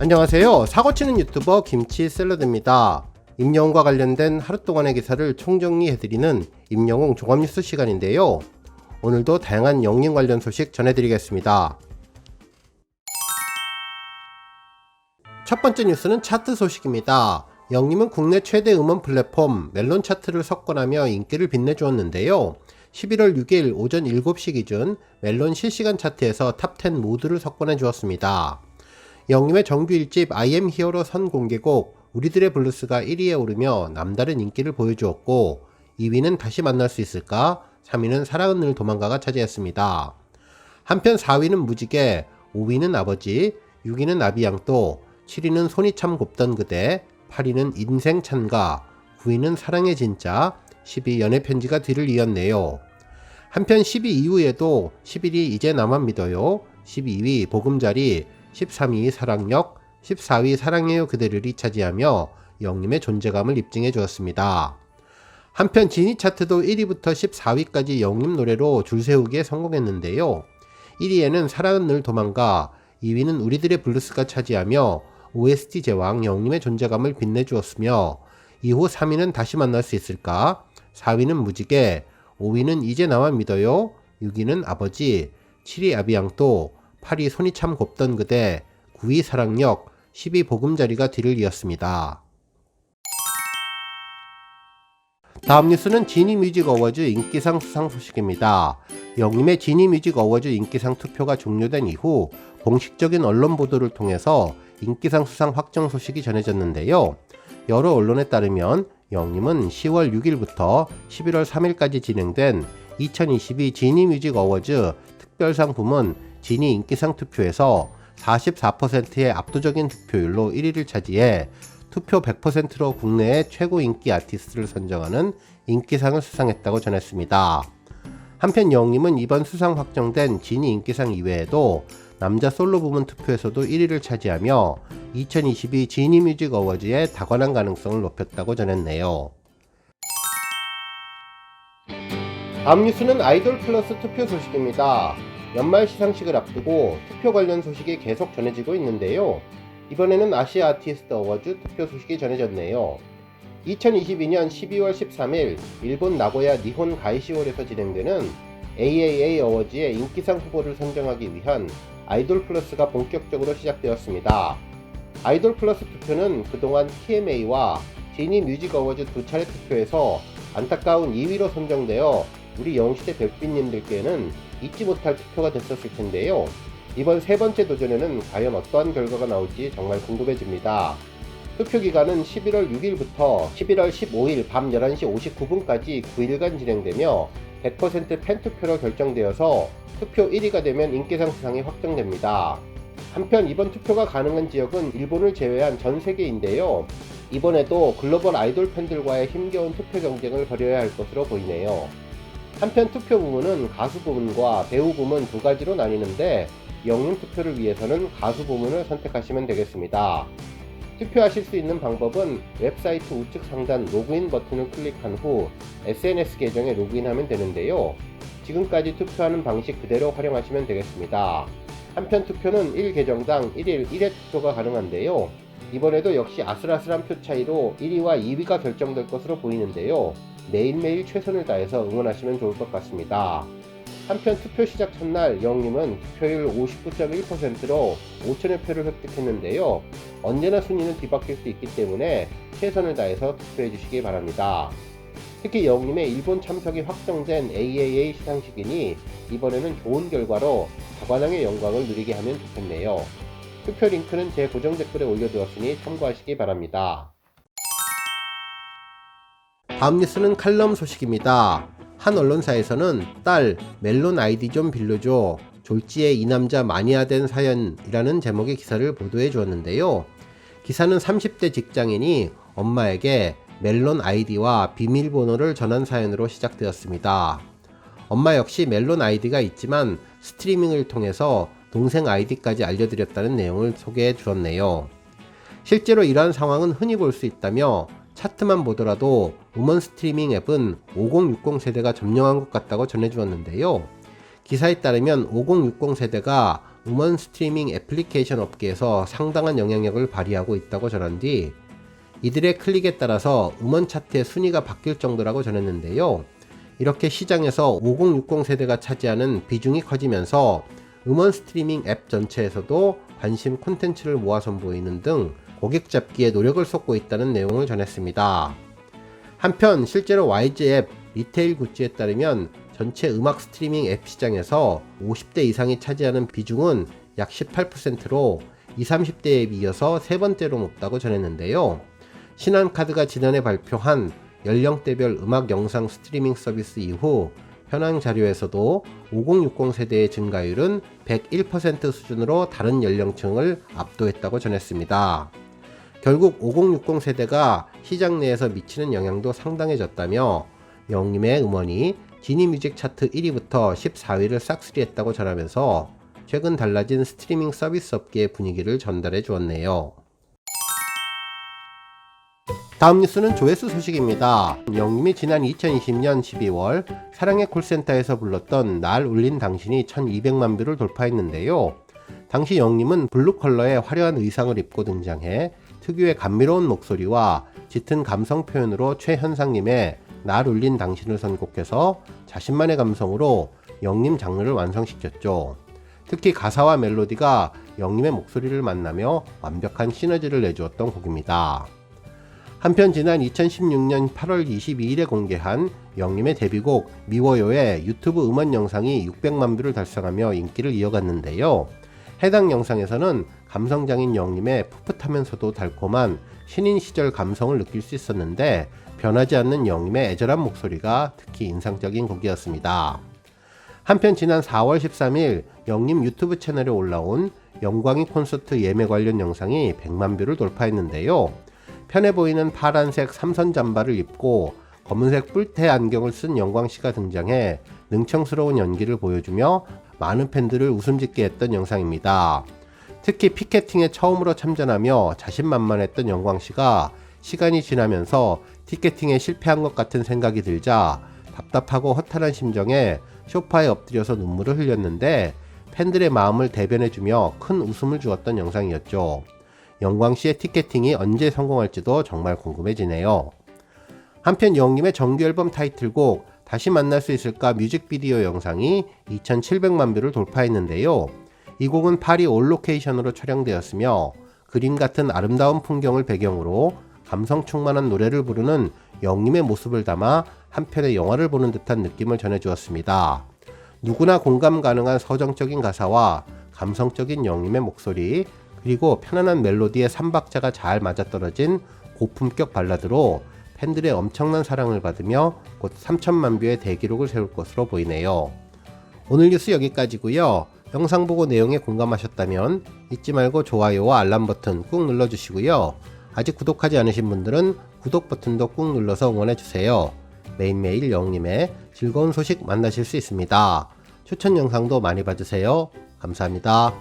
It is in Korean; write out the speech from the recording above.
안녕하세요. 사고치는 유튜버 김치샐러드입니다. 임영웅과 관련된 하루 동안의 기사를 총정리해드리는 임영웅 종합뉴스 시간인데요. 오늘도 다양한 영림 관련 소식 전해드리겠습니다. 첫 번째 뉴스는 차트 소식입니다. 영림은 국내 최대 음원 플랫폼 멜론 차트를 석권하며 인기를 빛내주었는데요. 11월 6일 오전 7시 기준 멜론 실시간 차트에서 탑10 모두를 석권해 주었습니다. 영림의 정규 1집 I am here로 선공개곡 우리들의 블루스가 1위에 오르며 남다른 인기를 보여주었고, 2위는 다시 만날 수 있을까? 3위는 사랑은 늘 도망가가 차지했습니다. 한편 4위는 무지개, 5위는 아버지, 6위는 나비양또, 7위는 손이 참 곱던 그대, 8위는 인생 찬가, 9위는 사랑의 진짜, 10위 연애편지가 뒤를 이었네요. 한편 10위 이후에도 11위 이제 나만 믿어요, 12위 보금자리, 13위 사랑역, 14위 사랑해요 그대를이 차지하며 영림의 존재감을 입증해 주었습니다. 한편 지니 차트도 1위부터 14위까지 영림 노래로 줄 세우기에 성공했는데요. 1위에는 사랑은 늘 도망가, 2위는 우리들의 블루스가 차지하며 OST 제왕 영림의 존재감을 빛내주었으며, 이후 3위는 다시 만날 수 있을까, 4위는 무지개, 5위는 이제 나만 믿어요, 6위는 아버지, 7위 아비양또, 8위 손이 참 곱던 그대, 9위 사랑역, 10위 보금자리가 뒤를 이었습니다. 다음 뉴스는 지니뮤직 어워즈 인기상 수상 소식입니다. 영림의 지니뮤직 어워즈 인기상 투표가 종료된 이후 공식적인 언론 보도를 통해서 인기상 수상 확정 소식이 전해졌는데요. 여러 언론에 따르면 영림은 10월 6일부터 11월 3일까지 진행된 2022 지니뮤직 어워즈 특별상 부문 지니 인기상 투표에서 44%의 압도적인 득표율로 1위를 차지해 투표 100%로 국내의 최고 인기 아티스트를 선정하는 인기상을 수상했다고 전했습니다. 한편 영림은 이번 수상 확정된 지니 인기상 이외에도 남자 솔로 부문 투표에서도 1위를 차지하며 2022 지니 뮤직 어워즈의 다관한 가능성을 높였다고 전했네요. 다음 뉴스는 아이돌 플러스 투표 소식입니다. 연말 시상식을 앞두고 투표 관련 소식이 계속 전해지고 있는데요. 이번에는 아시아 아티스트 어워즈 투표 소식이 전해졌네요. 2022년 12월 13일 일본 나고야 니혼 가이시홀에서 진행되는 AAA 어워즈의 인기상 후보를 선정하기 위한 아이돌 플러스가 본격적으로 시작되었습니다. 아이돌 플러스 투표는 그동안 TMA와 지니 뮤직 어워즈 두 차례 투표에서 안타까운 2위로 선정되어 우리 영시대 별빛님들께는 잊지 못할 투표가 됐었을 텐데요. 이번 세 번째 도전에는 과연 어떠한 결과가 나올지 정말 궁금해집니다. 투표 기간은 11월 6일부터 11월 15일 밤 11시 59분까지 9일간 진행되며 100% 팬투표로 결정되어서 투표 1위가 되면 인기상 수상이 확정됩니다. 한편 이번 투표가 가능한 지역은 일본을 제외한 전 세계인데요. 이번에도 글로벌 아이돌 팬들과의 힘겨운 투표 경쟁을 벌여야 할 것으로 보이네요. 한편 투표 부문은 가수 부문과 배우 부문 두 가지로 나뉘는데, 영림 투표를 위해서는 가수 부문을 선택하시면 되겠습니다. 투표하실 수 있는 방법은 웹사이트 우측 상단 로그인 버튼을 클릭한 후 SNS 계정에 로그인하면 되는데요. 지금까지 투표하는 방식 그대로 활용하시면 되겠습니다. 한편 투표는 1계정당 1일 1회 투표가 가능한데요. 이번에도 역시 아슬아슬한 표 차이로 1위와 2위가 결정될 것으로 보이는데요. 매일매일 최선을 다해서 응원하시면 좋을 것 같습니다. 한편 투표 시작 첫날 영림은 투표율 59.1%로 5천여 표를 획득했는데요. 언제나 순위는 뒤바뀔 수 있기 때문에 최선을 다해서 투표해 주시기 바랍니다. 특히 영림의 일본 참석이 확정된 AAA 시상식이니 이번에는 좋은 결과로 다관왕의 영광을 누리게 하면 좋겠네요. 투표 링크는 제 고정 댓글에 올려두었으니 참고하시기 바랍니다. 다음 뉴스는 칼럼 소식입니다. 한 언론사에서는 딸 멜론 아이디 좀 빌려줘, 졸지에 이 남자 마니아된 사연이라는 제목의 기사를 보도해 주었는데요. 기사는 30대 직장인이 엄마에게 멜론 아이디와 비밀번호를 전한 사연으로 시작되었습니다. 엄마 역시 멜론 아이디가 있지만 스트리밍을 통해서 동생 아이디까지 알려드렸다는 내용을 소개해 주었네요. 실제로 이러한 상황은 흔히 볼 수 있다며 차트만 보더라도 음원 스트리밍 앱은 5060 세대가 점령한 것 같다고 전해주었는데요. 기사에 따르면 5060 세대가 음원 스트리밍 애플리케이션 업계에서 상당한 영향력을 발휘하고 있다고 전한 뒤 이들의 클릭에 따라서 음원 차트의 순위가 바뀔 정도라고 전했는데요. 이렇게 시장에서 5060 세대가 차지하는 비중이 커지면서 음원 스트리밍 앱 전체에서도 관심 콘텐츠를 모아 선보이는 등 고객 잡기에 노력을 쏟고 있다는 내용을 전했습니다. 한편 실제로 YG 앱 리테일 굿즈에 따르면 전체 음악 스트리밍 앱 시장에서 50대 이상이 차지하는 비중은 약 18%로 20, 30대에 이어서 세 번째로 높다고 전했는데요. 신한카드가 지난해 발표한 연령대별 음악 영상 스트리밍 서비스 이후 현황 자료에서도 5060 세대의 증가율은 101% 수준으로 다른 연령층을 압도했다고 전했습니다. 결국 5060 세대가 시장 내에서 미치는 영향도 상당해졌다며 영림의 음원이 지니뮤직 차트 1위부터 14위를 싹쓸이했다고 전하면서 최근 달라진 스트리밍 서비스 업계의 분위기를 전달해 주었네요. 다음 뉴스는 조회수 소식입니다. 영림이 지난 2020년 12월 사랑의 콜센터에서 불렀던 날 울린 당신이 1200만 뷰를 돌파했는데요. 당시 영림은 블루 컬러의 화려한 의상을 입고 등장해 특유의 감미로운 목소리와 짙은 감성 표현으로 최현상님의 날 울린 당신을 선곡해서 자신만의 감성으로 영림 장르를 완성시켰죠. 특히 가사와 멜로디가 영림의 목소리를 만나며 완벽한 시너지를 내주었던 곡입니다. 한편 지난 2016년 8월 22일에 공개한 영림의 데뷔곡 미워요의 유튜브 음원 영상이 600만 뷰를 달성하며 인기를 이어갔는데요. 해당 영상에서는 감성장인 영림의 풋풋하면서도 달콤한 신인 시절 감성을 느낄 수 있었는데 변하지 않는 영림의 애절한 목소리가 특히 인상적인 곡이었습니다. 한편 지난 4월 13일 영림 유튜브 채널에 올라온 영광이 콘서트 예매 관련 영상이 100만 뷰를 돌파했는데요. 편해 보이는 파란색 삼선 잠바를 입고 검은색 뿔테 안경을 쓴 영광씨가 등장해 능청스러운 연기를 보여주며 많은 팬들을 웃음짓게 했던 영상입니다. 특히 피켓팅에 처음으로 참전하며 자신만만했던 영광씨가 시간이 지나면서 티켓팅에 실패한 것 같은 생각이 들자 답답하고 허탈한 심정에 소파에 엎드려서 눈물을 흘렸는데 팬들의 마음을 대변해주며 큰 웃음을 주었던 영상이었죠. 영광씨의 티켓팅이 언제 성공할지도 정말 궁금해지네요. 한편 영림의 정규앨범 타이틀곡 다시 만날 수 있을까 뮤직비디오 영상이 2700만 뷰를 돌파했는데요. 이 곡은 파리 올 로케이션으로 촬영되었으며 그림 같은 아름다운 풍경을 배경으로 감성 충만한 노래를 부르는 영림의 모습을 담아 한편의 영화를 보는 듯한 느낌을 전해주었습니다. 누구나 공감 가능한 서정적인 가사와 감성적인 영림의 목소리, 그리고 편안한 멜로디의 3박자가 잘 맞아떨어진 고품격 발라드로 팬들의 엄청난 사랑을 받으며 곧 3천만 뷰의 대기록을 세울 것으로 보이네요. 오늘 뉴스 여기까지고요. 영상 보고 내용에 공감하셨다면 잊지 말고 좋아요와 알람 버튼 꾹 눌러주시고요. 아직 구독하지 않으신 분들은 구독 버튼도 꾹 눌러서 응원해주세요. 매일매일 영림의 즐거운 소식 만나실 수 있습니다. 추천 영상도 많이 봐주세요. 감사합니다.